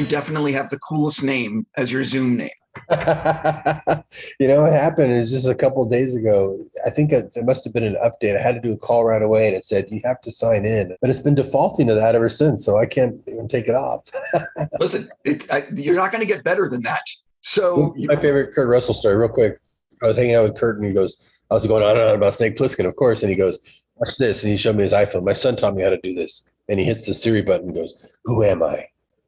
you definitely have the coolest name as your Zoom name. You know what happened is just a couple of days ago. I think it must have been an update. I had to do a call right away, and it said you have to sign in. But it's been defaulting to that ever since, so I can't even take it off. Listen, you're not going to get better than that. So, My favorite Kurt Russell story, real quick. I was hanging out with Kurt, and he goes, I was going on and on about Snake Plissken, of course, and he goes, watch this, and he showed me his iPhone. My son taught me how to do this, and he hits the Siri button and goes, who am I?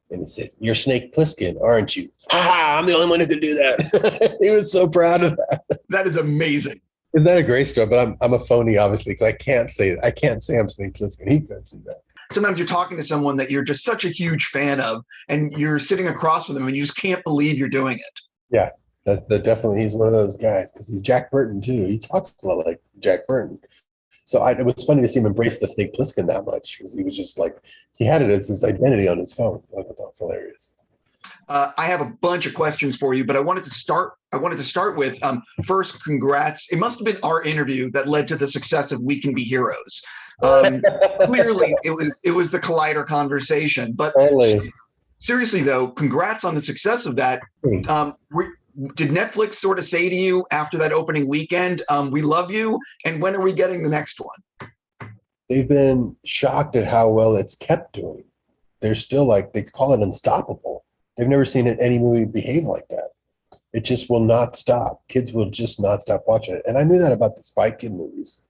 And he said, you're Snake Plissken, aren't you? Ah, I'm the only one who could do that. He was so proud of that. That is amazing. Isn't that a great story? But I'm a phony, obviously, because I can't say I'm Snake Plissken. He could see that. Sometimes you're talking to someone that you're just such a huge fan of, and you're sitting across from them, and you just can't believe you're doing it. Yeah, that's definitely, he's one of those guys, because he's Jack Burton, too. He talks a lot like Jack Burton. So it was funny to see him embrace the Snake Plissken that much, because he was just like, he had it as his identity on his phone. I thought that was hilarious. I have a bunch of questions for you, but I wanted to start with first, congrats. It must have been our interview that led to the success of We Can Be Heroes. Clearly, it was the Collider conversation. But seriously, though, congrats on the success of that. Did Netflix sort of say to you after that opening weekend, we love you, and when are we getting the next one? They've been shocked at how well it's kept doing. They're still like, they call it unstoppable. They've never seen any movie behave like that. It just will not stop. Kids will just not stop watching it. And I knew that about the Spy Kid movies,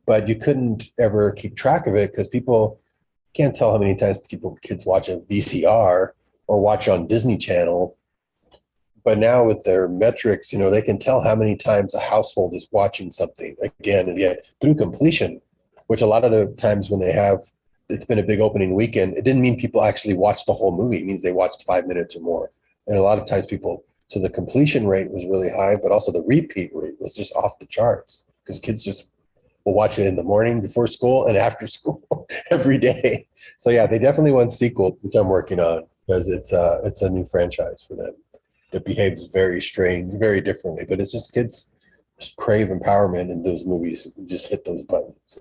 but you couldn't ever keep track of it because people can't tell how many times kids watch a VCR or watch on Disney Channel. But now with their metrics, they can tell how many times a household is watching something again and again through completion, which a lot of the times when it's been a big opening weekend, it didn't mean people actually watched the whole movie. It means they watched 5 minutes or more. And a lot of times so the completion rate was really high, but also the repeat rate was just off the charts because kids just will watch it in the morning before school and after school every day. So yeah, they definitely want sequel, which I'm working on because it's a new franchise for them that behaves very strange, very differently. But it's just kids just crave empowerment, and those movies just hit those buttons.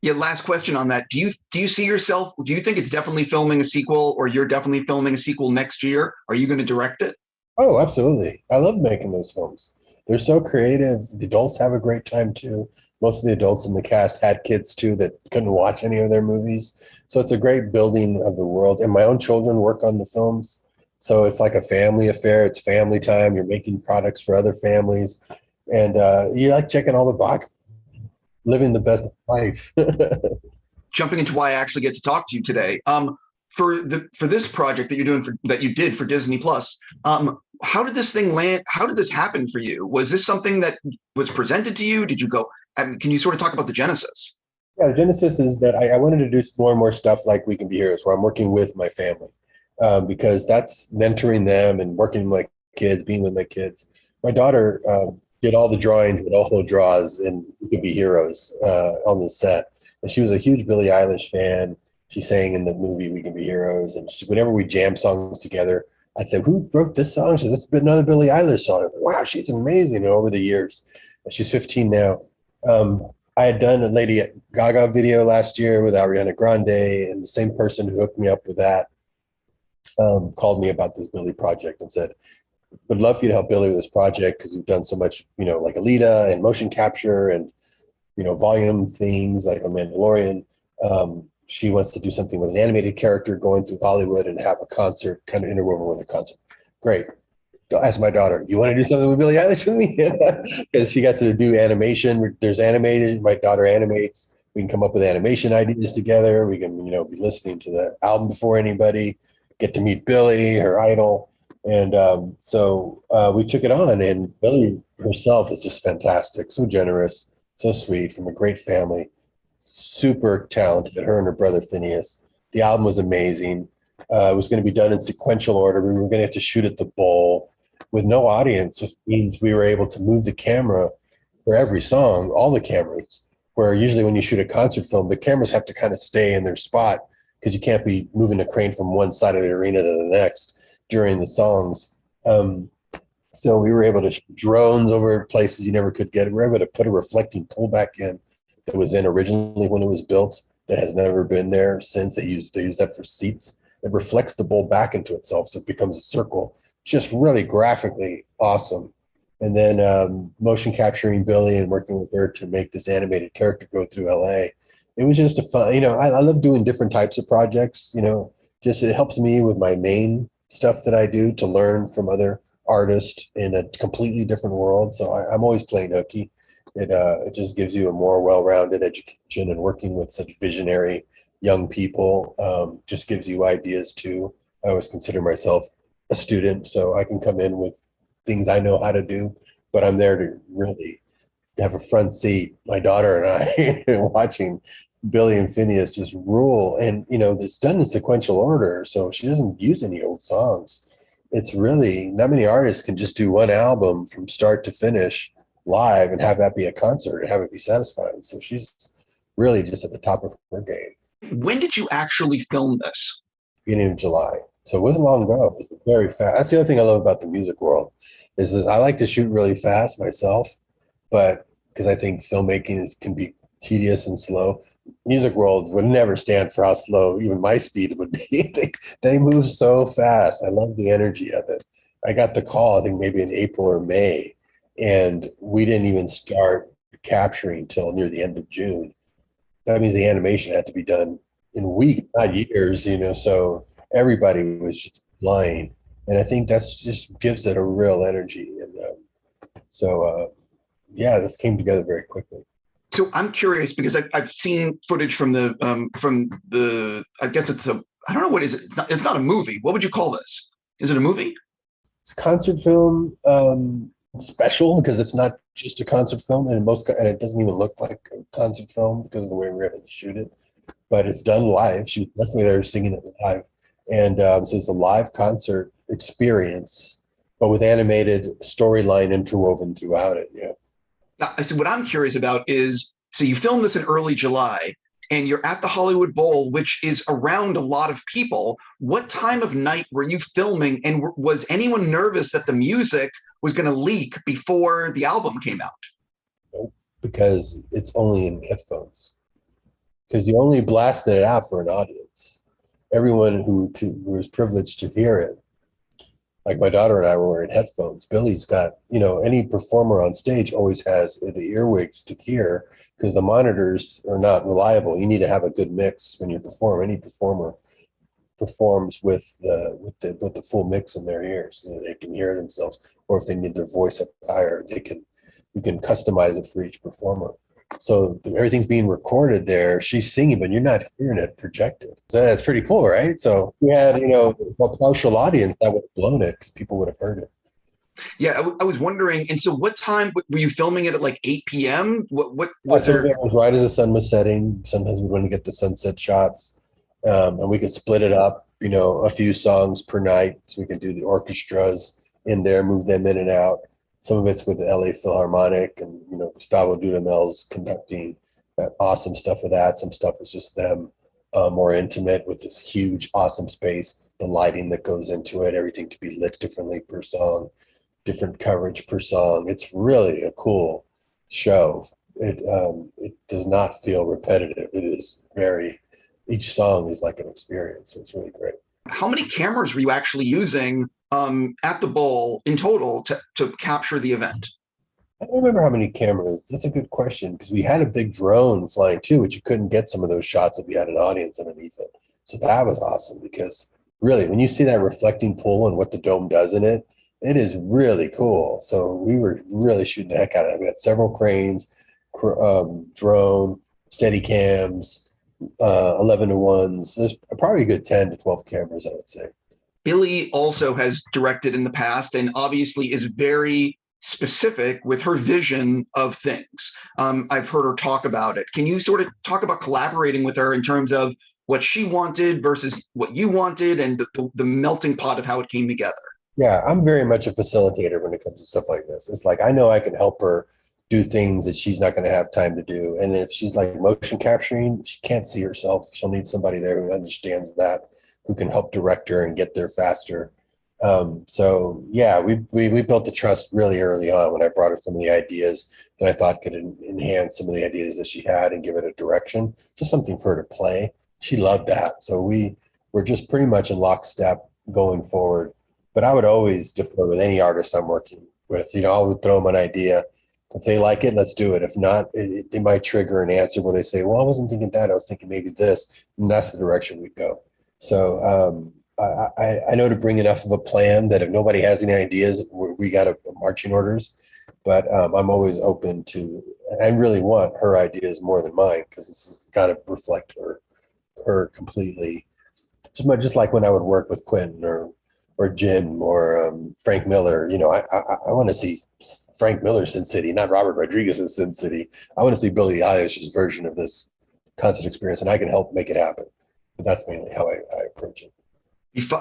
Yeah, last question on that. Do you see yourself, do you think it's definitely filming a sequel, or you're definitely filming a sequel next year? Are you going to direct it? Oh, absolutely. I love making those films. They're so creative. The adults have a great time too. Most of the adults in the cast had kids too that couldn't watch any of their movies. So it's a great building of the world. And my own children work on the films. So it's like a family affair. It's family time. You're making products for other families. And you like checking all the boxes, living the best life. Jumping into why I actually get to talk to you today. For this project that you're doing that you did for Disney Plus, how did this thing land? How did this happen for you? Was this something that was presented to you? Did you go? Can you sort of talk about the genesis? Yeah, the genesis is that I wanted to do more and more stuff like We Can Be Heroes, where I'm working with my family, because that's mentoring them and working with my kids, being with my kids. My daughter did all the drawings that Oho draws in We Can Be Heroes on the set. And she was a huge Billie Eilish fan. She sang in the movie We Can Be Heroes. And whenever we jam songs together, I'd say, who wrote this song? She says, it's another Billie Eilish song. Wow, she's amazing. And over the years, she's 15 now. I had done a Lady Gaga video last year with Ariana Grande, and the same person who hooked me up with that called me about this Billie project and said, would love for you to help Billie with this project because you've done so much, like Alita and motion capture and, volume things like a Mandalorian. She wants to do something with an animated character going through Hollywood and have a concert kind of interwoven with a concert. Great. Ask my daughter, you want to do something with Billie Eilish with me? Because she got to do animation. There's animated. My daughter animates. We can come up with animation ideas together. We can, be listening to the album before anybody, get to meet Billie, her idol. And so we took it on, and Billie herself is just fantastic, so generous, so sweet, from a great family, super talented, her and her brother Finneas. The album was amazing. It was going to be done in sequential order. We were going to have to shoot at the Bowl with no audience, which means we were able to move the camera for every song, all the cameras, where usually when you shoot a concert film, the cameras have to kind of stay in their spot because you can't be moving a crane from one side of the arena to the next during the songs. So we were able to shoot drones over places you never could get. We were able to put a reflecting pullback in that was in originally when it was built that has never been there since. They used that for seats. it reflects the bowl back into itself, so it becomes a circle. Just really graphically awesome. And then motion capturing Billie and working with her to make this animated character go through LA. It was just a fun, I love doing different types of projects, just it helps me with my main stuff that I do to learn from other artists in a completely different world. So I'm always playing hooky. It just gives you a more well-rounded education, and working with such visionary young people just gives you ideas too. I always consider myself a student, so I can come in with things I know how to do, but I'm there to really have a front seat, my daughter and I, watching Billie and Finneas just rule. And, it's done in sequential order, so she doesn't use any old songs. It's really, not many artists can just do one album from start to finish live and have that be a concert and have it be satisfying. So she's really just at the top of her game. When did you actually film this? Beginning of July. So it wasn't long ago. It was very fast. That's the other thing I love about the music world is I like to shoot really fast myself, but because I think filmmaking can be tedious and slow. Music world would never stand for how slow even my speed would be. They move so fast. I love the energy of it. I got the call, I think maybe in April or May, and we didn't even start capturing till near the end of June. That means the animation had to be done in weeks, not years, so everybody was just flying. And I think that's just gives it a real energy. And yeah, this came together very quickly. So I'm curious because I've seen footage from the I guess I don't know what is it. It's not a movie. What would you call this? Is it a movie? It's a concert film, special because it's not just a concert film, and and it doesn't even look like a concert film because of the way we were able to shoot it. But it's done live. She was definitely there singing it live, and so it's a live concert experience, but with animated storyline interwoven throughout it. Yeah. Now, so what I'm curious about is, so you filmed this in early July and you're at the Hollywood Bowl, which is around a lot of people. What time of night were you filming? And was anyone nervous that the music was going to leak before the album came out? Nope, because it's only in headphones. Because you only blasted it out for an audience. Everyone who was privileged to hear it, like my daughter and I were wearing headphones. Billie's got, any performer on stage always has the earwigs to hear because the monitors are not reliable. You need to have a good mix when you perform. Any performer performs with the full mix in their ears so that they can hear themselves. Or if they need their voice up higher, you can customize it for each performer. So everything's being recorded there. She's singing, but you're not hearing it projected. So that's pretty cool, right? So we had, a partial audience that would have blown it because people would have heard it. Yeah, I was wondering. And so what time were you filming it at, like 8 p.m.? What was there? It was right as the sun was setting. Sometimes we want to get the sunset shots, and we could split it up, a few songs per night. So we could do the orchestras in there, move them in and out. Some of it's with the LA Philharmonic and, Gustavo Dudamel's conducting awesome stuff with that. Some stuff is just them more intimate with this huge, awesome space, the lighting that goes into it, everything to be lit differently per song, different coverage per song. It's really a cool show. It does not feel repetitive. It is each song is like an experience. So it's really great. How many cameras were you actually using at the bowl in total to capture the event? I don't remember how many cameras. That's a good question because we had a big drone flying too, which you couldn't get some of those shots if we had an audience underneath it. So that was awesome because really, when you see that reflecting pool and what the dome does in it, it is really cool. So we were really shooting the heck out of it. We had several cranes, drone, steady cams, 11-to-1s. There's probably a good 10 to 12 cameras, I would say. Billie also has directed in the past and obviously is very specific with her vision of things. I've heard her talk about it. Can you sort of talk about collaborating with her in terms of what she wanted versus what you wanted and the melting pot of how it came together? Yeah, I'm very much a facilitator when it comes to stuff like this. It's like I know I can help her do things that she's not going to have time to do. And if she's like motion capturing, she can't see herself. She'll need somebody there who understands that, who can help direct her and get there faster. So yeah, we built the trust really early on when I brought her some of the ideas that I thought could enhance some of the ideas that she had and give it a direction, just something for her to play. She loved that. So we we're just pretty much in lockstep going forward. But I would always defer with any artist I'm working with. You know, I would throw them an idea. If they like it, let's do it. If not, they might trigger an answer where they say, well, I wasn't thinking that. I was thinking maybe this. And that's the direction we go. So I know to bring enough of a plan that if nobody has any ideas, we got marching orders. But I'm always open to, I really want her ideas more than mine because it's got to reflect her completely. Just like when I would work with Quentin or Jim or Frank Miller, you know, I want to see Frank Miller's Sin City, not Robert Rodriguez's Sin City. I want to see Billie Eilish's version of this concert experience, and I can help make it happen. But that's mainly how I approach it.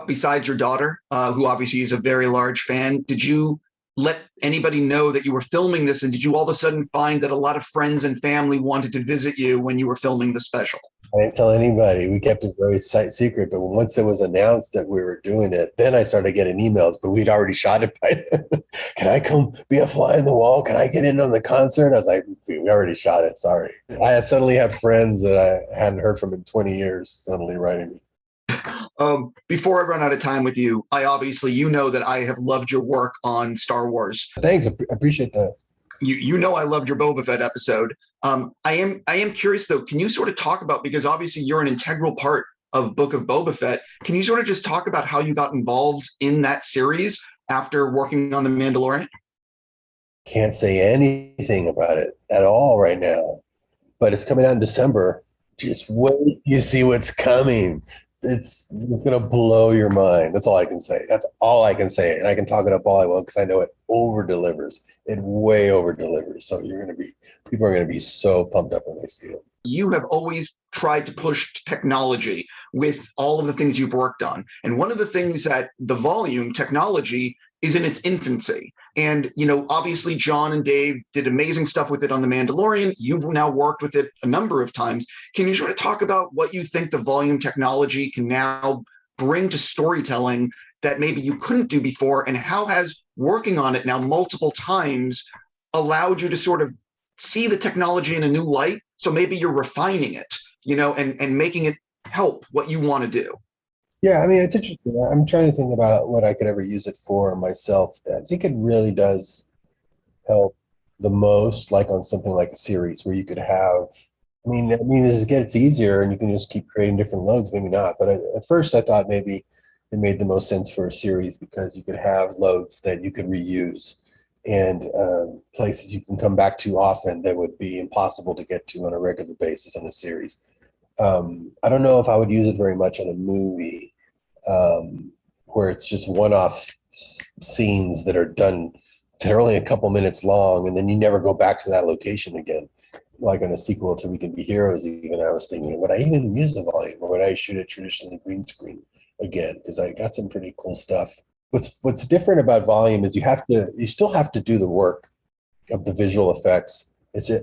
Besides your daughter, who obviously is a very large fan, did you let anybody know that you were filming this? And did you all of a sudden find that a lot of friends and family wanted to visit you when you were filming the special? I didn't tell anybody. We kept it very secret. But once it was announced that we were doing it, then I started getting emails. But we'd already shot it by then. Can I come be a fly in the wall? Can I get in on the concert? I was like, we already shot it. Sorry. I had suddenly had friends that I hadn't heard from in 20 years suddenly writing me. Before I run out of time with you, you know that I have loved your work on Star Wars. Thanks. I appreciate that. You know I loved your Boba Fett episode. I am curious though. Can you sort of talk about, because obviously you're an integral part of Book of Boba Fett. Can you sort of just talk about how you got involved in that series after working on The Mandalorian? Can't say anything about it at all right now, but it's coming out in December. Just wait, you see what's coming. It's gonna blow your mind. That's all I can say. That's all I can say. And I can talk it up all I want because I know it over delivers. It way over delivers. So people are gonna be so pumped up when they see it. You have always tried to push technology with all of the things you've worked on. And one of the things that the volume technology is in its infancy. And, you know, obviously John and Dave did amazing stuff with it on The Mandalorian. You've now worked with it a number of times. Can you sort of talk about what you think the volume technology can now bring to storytelling that maybe you couldn't do before? And how has working on it now multiple times allowed you to sort of see the technology in a new light? So maybe you're refining it, you know, and making it help what you want to do. Yeah, I mean, it's interesting. I'm trying to think about what I could ever use it for myself. I think it really does help the most, like on something like a series where you could have, as it gets easier and you can just keep creating different loads, maybe not. But at first I thought maybe it made the most sense for a series because you could have loads that you could reuse and places you can come back to often that would be impossible to get to on a regular basis on a series. I don't know if I would use it very much on a movie where it's just one-off scenes that are done, they're only a couple minutes long, and then you never go back to that location again. Like on a sequel to We Can Be Heroes, even I was thinking, would I even use the volume, or would I shoot it traditionally green screen again? Because I got some pretty cool stuff. What's different about volume is you still have to do the work of the visual effects.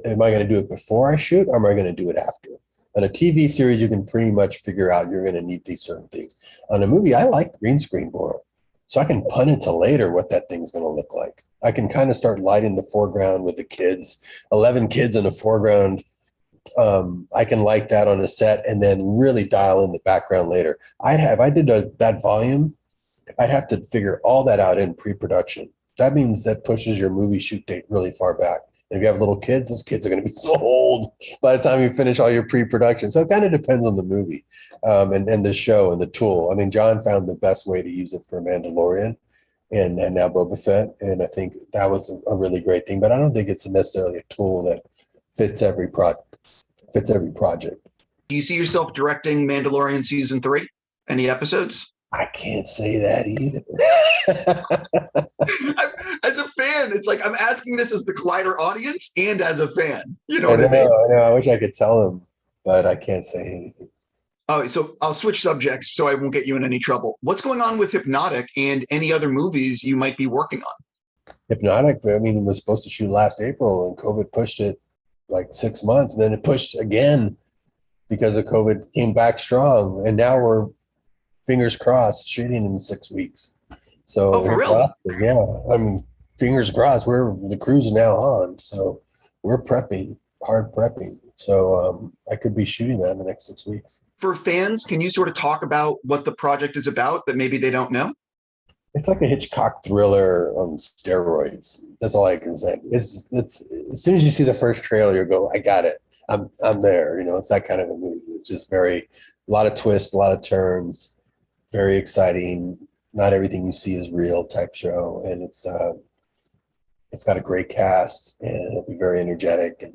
Am I going to do it before I shoot, or am I going to do it after? On a TV series, you can pretty much figure out you're going to need these certain things. On a movie, I like green screen more. So I can punt it to later what that thing's going to look like. I can kind of start lighting the foreground with the kids, 11 kids in the foreground. I can light that on a set and then really dial in the background later. That volume, I'd have to figure all that out in pre-production. That means that pushes your movie shoot date really far back. And if you have little kids, those kids are going to be so old by the time you finish all your pre-production. So it kind of depends on the movie and the show and the tool. I mean, John found the best way to use it for Mandalorian and now Boba Fett. And I think that was a really great thing. But I don't think it's necessarily a tool that fits every project. Do you see yourself directing Mandalorian season 3? Any episodes? I can't say that either. As a fan, it's like I'm asking this as the Collider audience and as a fan. You know what I mean? I know. I wish I could tell him, but I can't say anything. Oh, so I'll switch subjects so I won't get you in any trouble. What's going on with Hypnotic and any other movies you might be working on? Hypnotic, it was supposed to shoot last April, and COVID pushed it like 6 months, and then it pushed again because of COVID, came back strong, and now we're fingers crossed shooting in 6 weeks. So for real? Yeah, fingers crossed. The crew's now on, so we're hard prepping. So I could be shooting that in the next 6 weeks. For fans, can you sort of talk about what the project is about that maybe they don't know? It's like a Hitchcock thriller on steroids. That's all I can say. It's as soon as you see the first trailer, you go, I got it. I'm there. You know, it's that kind of a movie. It's just a lot of twists, a lot of turns, very exciting. Not everything you see is real type show, and it's got a great cast, and it'll be very energetic. And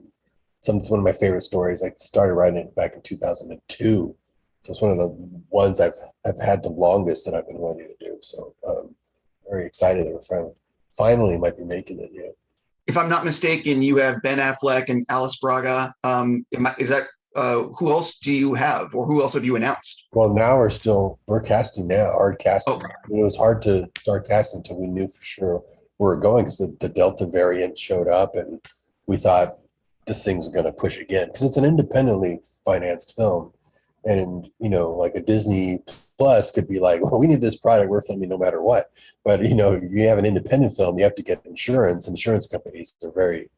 it's one of my favorite stories. I started writing it back in 2002. So it's one of the ones I've had the longest that I've been wanting to do. So very excited that we're finally might be making it. Yeah. If I'm not mistaken, you have Ben Affleck and Alice Braga. Is that who else do you have, or who else have you announced? Well, now we're casting now, hard casting. Oh, It was hard to start casting until we knew for sure where we're going, because the Delta variant showed up, and we thought this thing's going to push again, because it's an independently financed film. And, you know, like a Disney Plus could be like, well, we need this product, we're filming no matter what. But, you know, you have an independent film, you have to get insurance. Insurance companies are very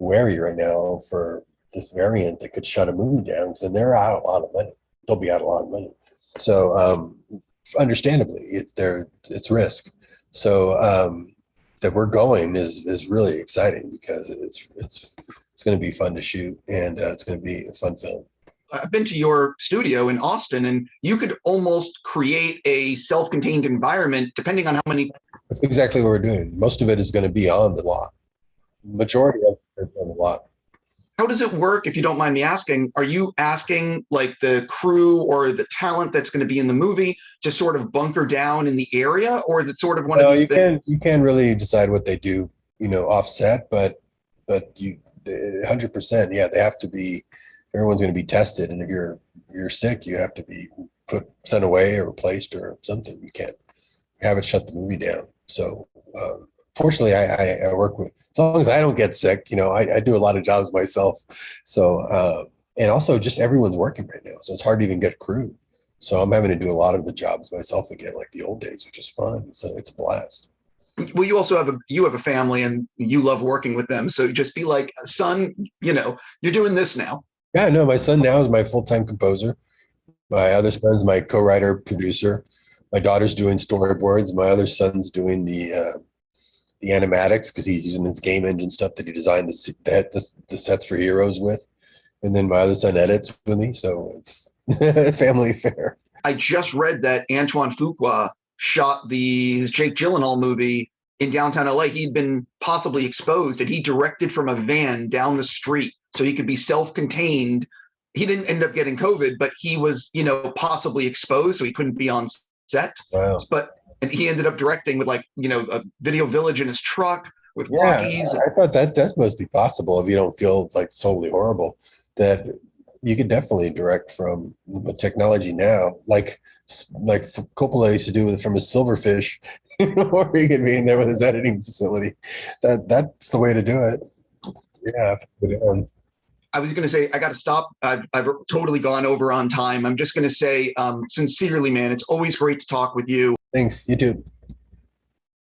wary right now for this variant that could shut a movie down, because then they're out a lot of money. They'll be out a lot of money. So understandably, it's risk. So that we're going is really exciting, because it's going to be fun to shoot, and it's going to be a fun film. I've been to your studio in Austin, and you could almost create a self-contained environment depending on how many. That's exactly what we're doing. Most of it is going to be on the lot. Majority of it is on the lot. How does it work, if you don't mind me asking? Are you asking like the crew or the talent that's going to be in the movie to sort of bunker down in the area, or is it sort of one of these things? You can't really decide what they do, you know, offset, but you 100%, yeah, they have to be. Everyone's going to be tested, and if you're sick, you have to be sent away or replaced or something. You can't have it shut the movie down. So fortunately, I work with, as long as I don't get sick, you know, I do a lot of jobs myself. So and also just everyone's working right now, so it's hard to even get crew. So I'm having to do a lot of the jobs myself again, like the old days, which is fun. So it's a blast. Well, you also have a family, and you love working with them. So just be like, son, you know, you're doing this now. Yeah, no, my son now is my full-time composer. My other son's my co-writer, producer. My daughter's doing storyboards. My other son's doing the animatics, because he's using this game engine stuff that he designed the sets for Heroes with. And then my other son edits with me, so it's a family affair. I just read that Antoine Fuqua shot his Jake Gyllenhaal movie in downtown LA. He'd been possibly exposed, and he directed from a van down the street so he could be self-contained. He didn't end up getting COVID, but he was, you know, possibly exposed, so he couldn't be on set. Wow. And he ended up directing with, like, you know, a video village in his truck with walkies. Yeah, I thought that must be possible if you don't feel like totally horrible. That you could definitely direct from the technology now, like Coppola used to do from his Silverfish, or he could be in there with his editing facility. That's the way to do it. Yeah. I was going to say, I got to stop. I've totally gone over on time. I'm just going to say, sincerely, man, it's always great to talk with you. Thanks. You too.